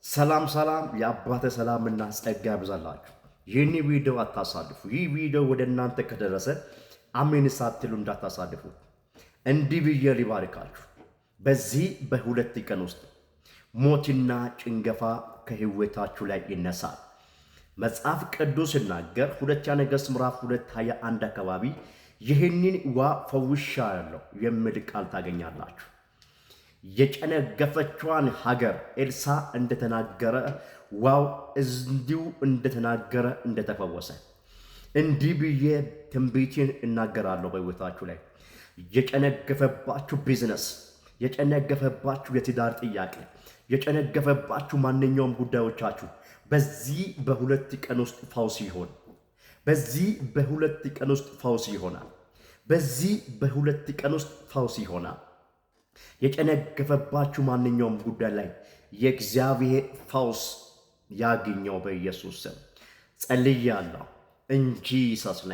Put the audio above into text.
ሰላም ሰላም የአባተ ሰላምና ጸጋ ያብዛላችሁ። ይህን ቪዲዮ አታሳልፉ። ይህ ቪዲዮ ወደ እናንተ ከደረሰ አሜን ሳትሉ እንዳታሳልፉ። እንዲህ ብዬ ሊባርካችሁ። በዚህ በሁለት ቀን ውስጥ ሞትና ጭንገፋ ከህይወታችሁ ላይ ይነሳል። መጽሐፍ ቅዱስ ሲናገር ሁለተኛ ነገሥት ምዕራፍ 2:21 አካባቢ ይህንን ውሃ ፈውሻለሁ የሚል ቃል ታገኛላችሁ። የጨነገፈቿን ሀገር ኤልሳ እንደተናገረ ዋው እንዲሁ እንደተናገረ እንደተፈወሰ እንዲህ ብዬ ትንቢትን እናገራለሁ በሕይወታችሁ ላይ። የጨነገፈባችሁ ቢዝነስ፣ የጨነገፈባችሁ የትዳር ጥያቄ፣ የጨነገፈባችሁ ማንኛውም ጉዳዮቻችሁ በዚህ በሁለት ቀን ውስጥ ፈውስ ይሆን። በዚህ በሁለት ቀን ውስጥ ፈውስ ይሆናል። በዚህ በሁለት ቀን ውስጥ ፈውስ ይሆናል። የጨነገፈባችሁ ማንኛውም ጉዳይ ላይ የእግዚአብሔር ፈውስ ያግኘው በኢየሱስ ስም ጸልያለሁ። እንጂ ሰስነ